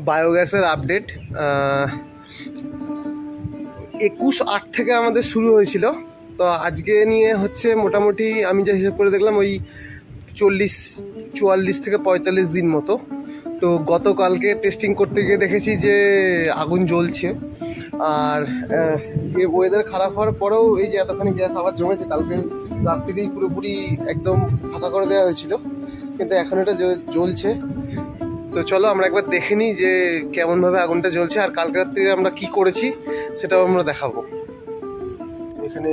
বায়োগ্যাসের update 21/8 থেকে আমাদের শুরু হয়েছিল। তো আজকে নিয়ে হচ্ছে মোটামুটি আমি যা হিসাব করে দেখলাম ওই 44 থেকে 45 দিন মতো। তো গতকালকে টেস্টিং করতে গিয়ে দেখেছি যে আগুন জ্বলছে। আর এই ওয়েদার খারাপ হওয়ার পরেও এই যে এতখানি গ্যাস আবার জমেছে, কালকে রাত্রিতেই পুরোপুরি একদম ফাঁকা করে দেওয়া হয়েছিল, কিন্তু এখন এটা জ্বলছে। তো চলো আমরা একবার দেখে নিই যে কেমনভাবে আগুনটা জ্বলছে, আর কালকে রাত্রিতে আমরা কি করেছি সেটাও আমরা দেখাবো। এখানে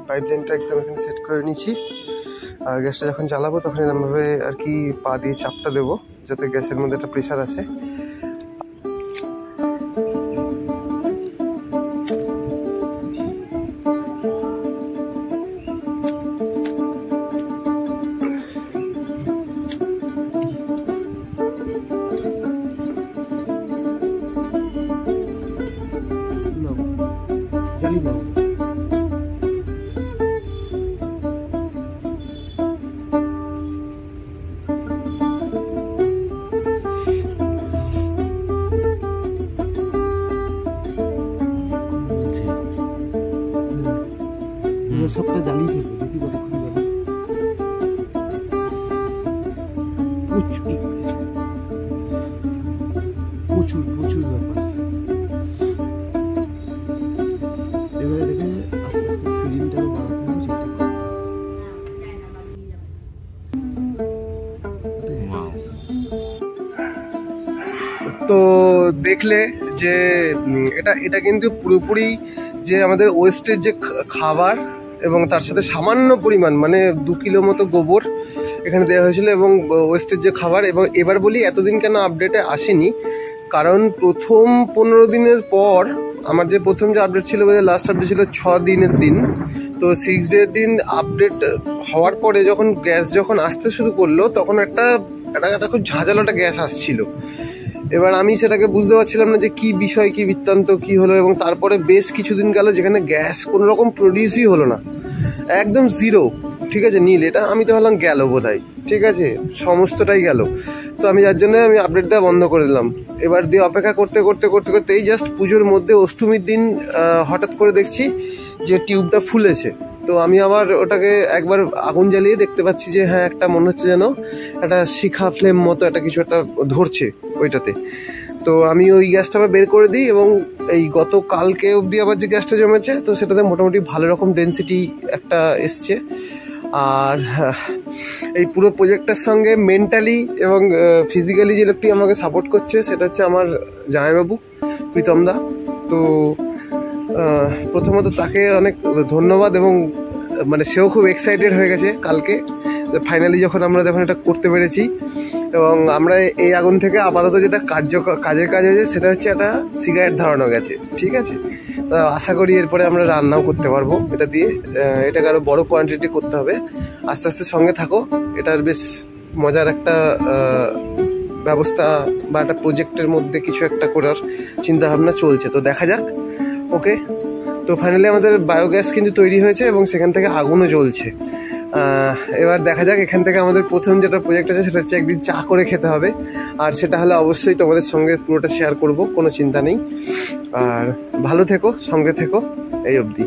পাইপ লাইনটা একদম এখানে সেট করে নিয়েছি, আর গ্যাসটা যখন জ্বালাবো তখন এরকমভাবে আর কি পা দিয়ে চাপটা দেবো যাতে গ্যাসের মধ্যে একটা প্রেশার আসে। জ্বালিয়ে দেবো। সবটা জ্বালিয়ে ফেলবো, দেখি কতক্ষণ জ্বালি। প্রচুর প্রচুর ব্যাপার। এবারে দেখে আস্তে আস্তে ফিলিংটাও বাড়াতে হবে, ঠিকঠাক। তো দেখলে যে এটা কিন্তু পুরোপুরি যে আমাদের ওয়েস্টের যে খাবার এবং তার সাথে সামান্য পরিমাণ মানে 2 কিলো মতো গোবর এখানে দেওয়া হয়েছিল এবং ওয়েস্টের যে খাবার। এবং এবার বলি এতদিন কেন আপডেটে আসেনি, কারণ প্রথম 15 দিনের পর আমার যে প্রথম যে আপডেট ছিল, লাস্ট আপডেট ছিল 6 দিনের দিন। তো 6 ডের দিন আপডেট হওয়ার পরে যখন গ্যাস আসতে শুরু করলো, তখন একটা খুব ঝাঁঝালো একটা গ্যাস আসছিল। এবার আমি সেটাকে বুঝতে পারছিলাম না যে কি বিষয়, কি বৃত্তান্ত, কি হলো। এবং তারপরে বেশ কিছুদিন গেল যেখানে গ্যাস কোনো রকম প্রডিউসই হলো না, একদম জিরো। ঠিক আছে, নীল, এটা আমি তো ভাবলাম গেল বোধহয়, ঠিক আছে, সমস্তটাই গেল। তো আমি যার জন্য আমি আপডেট দেওয়া বন্ধ করে দিলাম। এবার দিয়ে অপেক্ষা করতে করতে করতে করতে এই জাস্ট পুজোর মধ্যে অষ্টমীর দিন হঠাৎ করে দেখছি যে টিউবটা ফুলেছে। তো আমি আবার ওটাকে একবার আগুন জ্বালিয়ে দেখতে পাচ্ছি যে হ্যাঁ, একটা মনে হচ্ছে যেন একটা শিখা ফ্লেম মতো একটা কিছু একটা ধরছে ওইটাতে। তো আমি ওই গ্যাসটা আবার বের করে দিই এবং এই গতকালকে অবধি আবার যে গ্যাসটা জমেছে, তো সেটাতে মোটামুটি ভালো রকম ডেন্সিটি একটা এসছে। আর এই পুরো প্রজেক্টের সঙ্গে মেন্টালি এবং ফিজিক্যালি যে লোকটি আমাকে সাপোর্ট করছে সেটা হচ্ছে আমার জামাইবাবু প্রীতম দা। তো প্রথমত তাকে অনেক ধন্যবাদ, এবং মানে সেও খুব এক্সাইটেড হয়ে গেছে কালকে ফাইনালি যখন এটা করতে পেরেছি। এবং আমরা এই আগুন থেকে আপাতত যেটা কাজের কাজ হয়েছে সেটা হচ্ছে একটা সিগারেট ধরানো গেছে, ঠিক আছে। তা আশা করি এরপরে আমরা রান্নাও করতে পারবো এটা দিয়ে। এটাকে আরও বড় কোয়ান্টিটি করতে হবে। আস্তে আস্তে সঙ্গে থাকো, এটার বেশ মজার একটা ব্যবস্থা বা একটা প্রজেক্টের মধ্যে কিছু একটা করার চিন্তাভাবনা চলছে। তো দেখা যাক। ওকে, তো ফাইনালি আমাদের বায়োগ্যাস কিন্তু তৈরি হয়েছে এবং সেখান থেকে আগুনও জ্বলছে। এবার দেখা যাক, এখান থেকে আমাদের প্রথম যেটা প্রজেক্ট আছে সেটা হচ্ছে একদিন চা করে খেতে হবে, আর সেটা হলে অবশ্যই তোমাদের সঙ্গে পুরোটা শেয়ার করব, কোনো চিন্তা নেই। আর ভালো থেকো, সঙ্গে থেকো, এই অবধি।